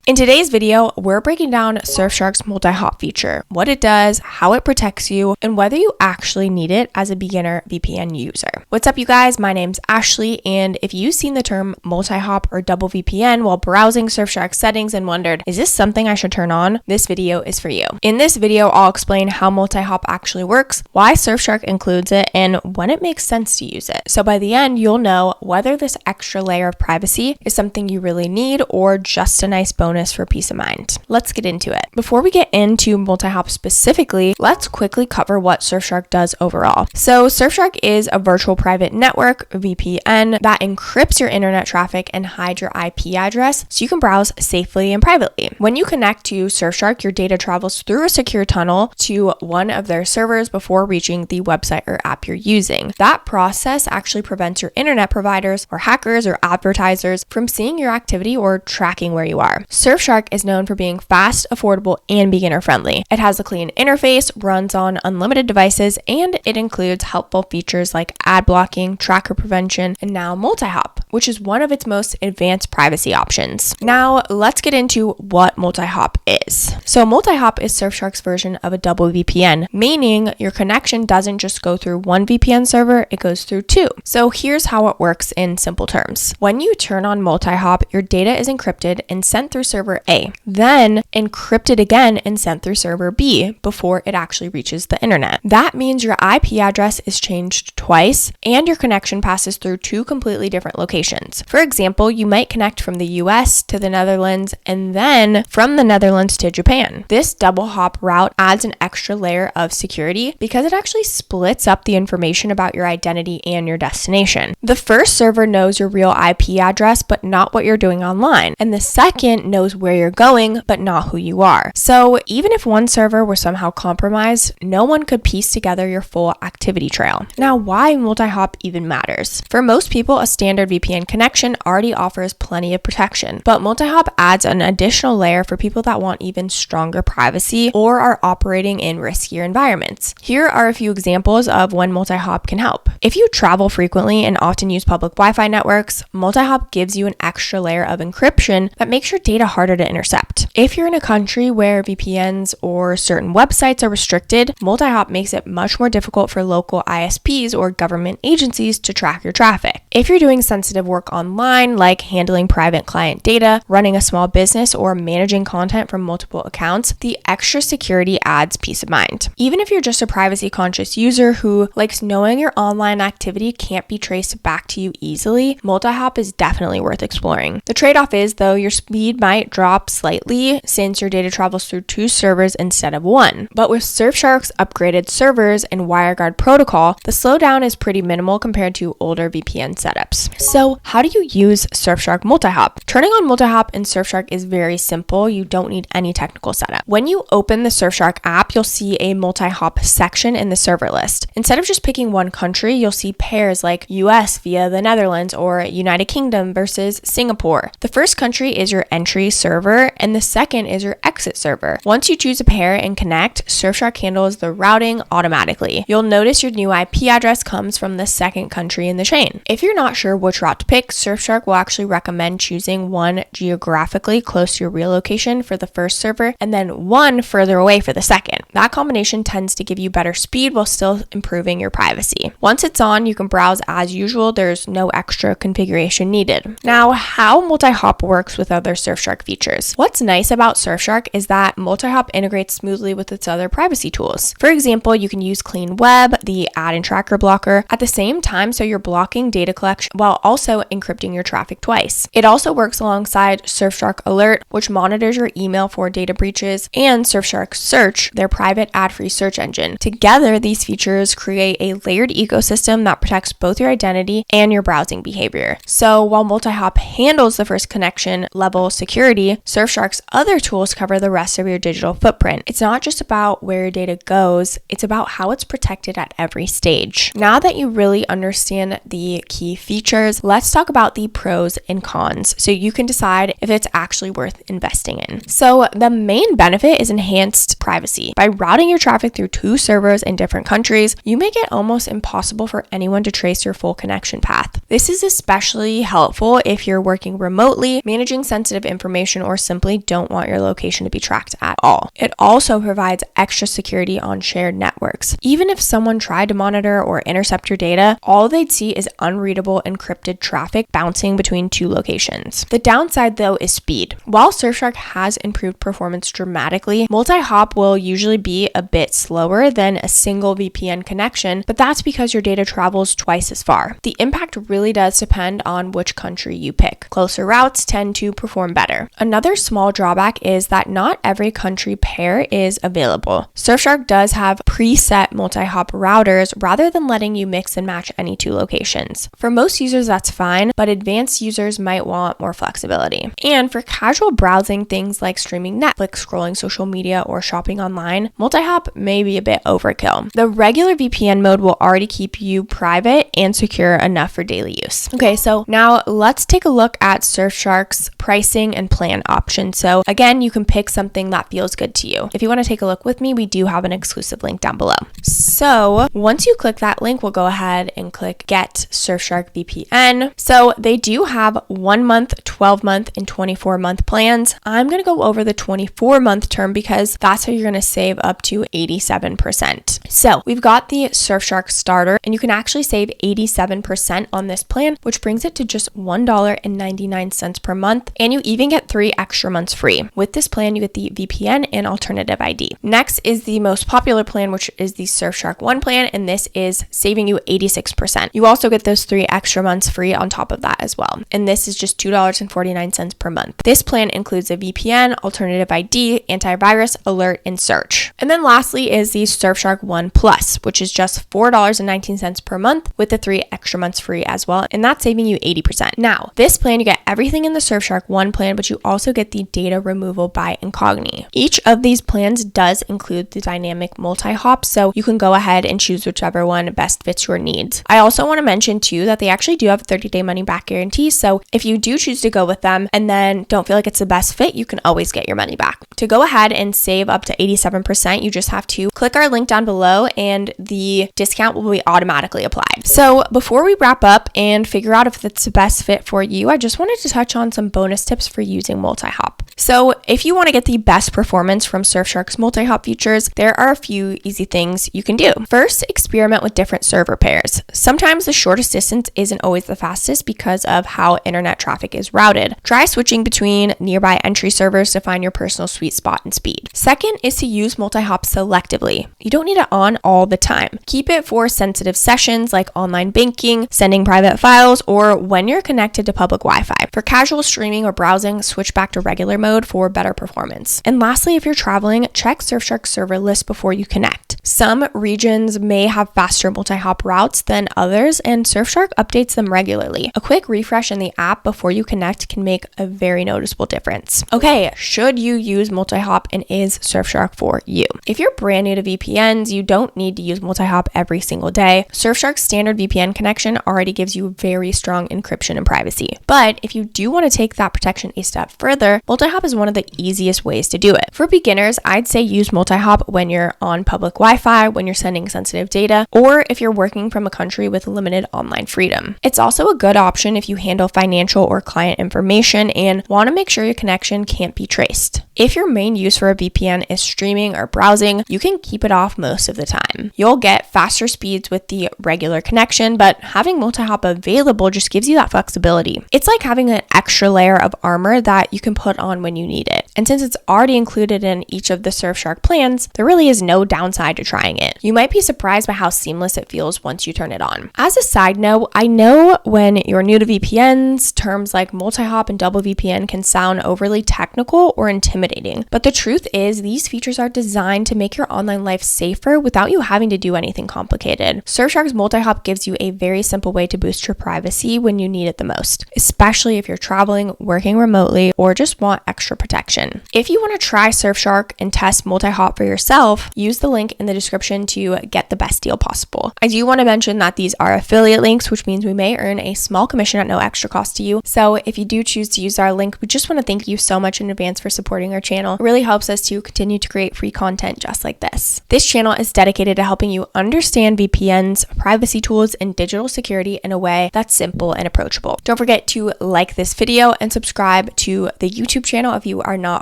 In today's video, we're breaking down Surfshark's MultiHop feature, what it does, how it protects you, and whether you actually need it as a beginner VPN user. What's up, you guys? My name's Ashley, and if you've seen the term MultiHop or double VPN while browsing Surfshark settings and wondered, is this something I should turn on? This video is for you. In this video, I'll explain how MultiHop actually works, why Surfshark includes it, and when it makes sense to use it. So by the end, you'll know whether this extra layer of privacy is something you really need or just a nice bonus for peace of mind. Let's get into it. Before we get into MultiHop specifically, let's quickly cover what Surfshark does overall. So Surfshark is a virtual private network, VPN, that encrypts your internet traffic and hides your IP address so you can browse safely and privately. When you connect to Surfshark, your data travels through a secure tunnel to one of their servers before reaching the website or app you're using. That process actually prevents your internet providers or hackers or advertisers from seeing your activity or tracking where you are. Surfshark is known for being fast, affordable, and beginner friendly. It has a clean interface, runs on unlimited devices, and it includes helpful features like ad blocking, tracker prevention, and now MultiHop, which is one of its most advanced privacy options. Now, let's get into what MultiHop is. So MultiHop is Surfshark's version of a double VPN, meaning your connection doesn't just go through one VPN server, it goes through two. So here's how it works in simple terms. When you turn on MultiHop, your data is encrypted and sent through server A, then encrypted again and sent through server B before it actually reaches the internet. That means your IP address is changed twice and your connection passes through two completely different locations. For example, you might connect from the US to the Netherlands and then from the Netherlands to Japan. This double hop route adds an extra layer of security because it actually splits up the information about your identity and your destination. The first server knows your real IP address but not what you're doing online, and the second knows where you're going but not who you are. So even if one server were somehow compromised, no one could piece together your full activity trail. Now, why MultiHop even matters? For most people, a standard VPN connection already offers plenty of protection, but MultiHop adds an additional layer for people that want even stronger privacy or are operating in riskier environments. Here are a few examples of when MultiHop can help. If you travel frequently and often use public Wi-Fi networks, MultiHop gives you an extra layer of encryption that makes your data harder to intercept. If you're in a country where VPNs or certain websites are restricted, MultiHop makes it much more difficult for local ISPs or government agencies to track your traffic. If you're doing sensitive work online, like handling private client data, running a small business, or managing content from multiple accounts, the extra security adds peace of mind. Even if you're just a privacy-conscious user who likes knowing your online activity can't be traced back to you easily, MultiHop is definitely worth exploring. The trade-off is, though, your speed might drop slightly since your data travels through two servers instead of one. But with Surfshark's upgraded servers and WireGuard protocol, the slowdown is pretty minimal compared to older VPN setups. So how do you use Surfshark MultiHop? Turning on MultiHop in Surfshark is very simple. You don't need any technical setup. When you open the Surfshark app, you'll see a MultiHop section in the server list. Instead of just picking one country, you'll see pairs like US via the Netherlands or United Kingdom versus Singapore. The first country is your entry server and the second is your exit server. Once you choose a pair and connect, Surfshark handles the routing automatically. You'll notice your new IP address comes from the second country in the chain. If you're not sure which route to pick, Surfshark will actually recommend choosing one geographically close to your real location for the first server and then one further away for the second. That combination tends to give you better speed while still improving your privacy. Once it's on, you can browse as usual. There's no extra configuration needed. Now, how MultiHop works with other Surfshark features. What's nice about Surfshark is that MultiHop integrates smoothly with its other privacy tools. For example, you can use Clean Web, the ad and tracker blocker, at the same time, so you're blocking data collection while also encrypting your traffic twice. It also works alongside Surfshark Alert, which monitors your email for data breaches, and Surfshark Search, their private ad-free search engine. Together, these features create a layered ecosystem that protects both your identity and your browsing behavior. So while MultiHop handles the first connection level security, Surfshark's other tools cover the rest of your digital footprint. It's not just about where your data goes, it's about how it's protected at every stage. Now that you really understand the key features, let's talk about the pros and cons so you can decide if it's actually worth investing in. So the main benefit is enhanced privacy. By routing your traffic through two servers in different countries, you make it almost impossible for anyone to trace your full connection path. This is especially helpful if you're working remotely, managing sensitive information information or simply don't want your location to be tracked at all. It also provides extra security on shared networks. Even if someone tried to monitor or intercept your data, all they'd see is unreadable encrypted traffic bouncing between two locations. The downside though is speed. While Surfshark has improved performance dramatically, MultiHop will usually be a bit slower than a single VPN connection, but that's because your data travels twice as far. The impact really does depend on which country you pick. Closer routes tend to perform better. Another small drawback is that not every country pair is available. Surfshark does have preset MultiHop routers rather than letting you mix and match any two locations. For most users, that's fine, but advanced users might want more flexibility. And for casual browsing, things like streaming Netflix, scrolling social media, or shopping online, MultiHop may be a bit overkill. The regular VPN mode will already keep you private and secure enough for daily use. Okay, so now let's take a look at Surfshark's pricing and plan options. So again, you can pick something that feels good to you. If you want to take a look with me, we do have an exclusive link down below. So once you click that link, we'll go ahead and click Get Surfshark VPN. So they do have 1 month, 12 month, and 24-month plans. I'm going to go over the 24-month term because that's how you're going to save up to 87%. So we've got the Surfshark starter, and you can actually save 87% on this plan, which brings it to just $1.99 per month. And you even get 3 extra months free. With this plan, you get the VPN and alternative ID. Next is the most popular plan, which is the Surfshark One plan, and this is saving you 86%. You also get those 3 extra months free on top of that as well. And this is just $2.49 per month. This plan includes a VPN, alternative ID, antivirus, alert, and search. And then lastly is the Surfshark One Plus, which is just $4.19 per month with the 3 extra months free as well. And that's saving you 80%. Now, this plan, you get everything in the Surfshark One plan, but you also get the data removal by incognito. Each of these plans does include the dynamic MultiHop, so you can go ahead and choose whichever one best fits your needs. I also want to mention too that they actually do have a 30-day money back guarantee, so if you do choose to go with them and then don't feel like it's the best fit, you can always get your money back. To go ahead and save up to 87%, you just have to click our link down below and the discount will be automatically applied. So before we wrap up and figure out if it's the best fit for you, I just wanted to touch on some bonus tips for using MultiHop. So if you want to get the best performance from Surfshark's MultiHop features, there are a few easy things you can do. First, experiment with different server pairs. Sometimes the shortest distance isn't always the fastest because of how internet traffic is routed. Try switching between nearby entry servers to find your personal sweet spot and speed. Second is to use MultiHop selectively. You don't need it on all the time. Keep it for sensitive sessions like online banking, sending private files, or when you're connected to public Wi-Fi. For casual streaming or browsing, switch back to regular mode for better performance. And lastly, if you're traveling, check Surfshark's server list before you connect. Some regions may have faster MultiHop routes than others, and Surfshark updates them regularly. A quick refresh in the app before you connect can make a very noticeable difference. Okay, should you use MultiHop, and is Surfshark for you? If you're brand new to VPNs, you don't need to use MultiHop every single day. Surfshark's standard VPN connection already gives you very strong encryption and privacy. But if you do want to take that protection a step further, MultiHop is one of the easiest ways to do it. For beginners, I'd say use MultiHop when you're on public Wi-Fi, when you're sending sensitive data, or if you're working from a country with limited online freedom. It's also a good option if you handle financial or client information and want to make sure your connection can't be traced. If your main use for a VPN is streaming or browsing, you can keep it off most of the time. You'll get faster speeds with the regular connection, but having MultiHop available just gives you that flexibility. It's like having an extra layer of armor that you can put on when you need it. And since it's already included in each of the Surfshark plans, there really is no downside to trying it. You might be surprised by how seamless it feels once you turn it on. As a side note, I know when you're new to VPNs, terms like MultiHop and double VPN can sound overly technical or intimidating, but the truth is these features are designed to make your online life safer without you having to do anything complicated. Surfshark's MultiHop gives you a very simple way to boost your privacy when you need it the most, especially if you're traveling, working remotely, or just want extra protection. If you want to try Surfshark and test MultiHop for yourself, use the link in the description to get the best deal possible. I do want to mention that these are affiliate links, which means we may earn a small commission at no extra cost to you. So if you do choose to use our link, we just want to thank you so much in advance for supporting our channel. It really helps us to continue to create free content just like this. This channel is dedicated to helping you understand VPNs, privacy tools, and digital security in a way that's simple and approachable. Don't forget to like this video and subscribe to the YouTube channel if you are not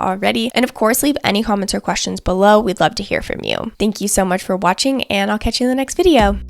already. And of course, leave any comments or questions below. We'd love to hear from you. Thank you so much for watching, and I'll catch you in the next video.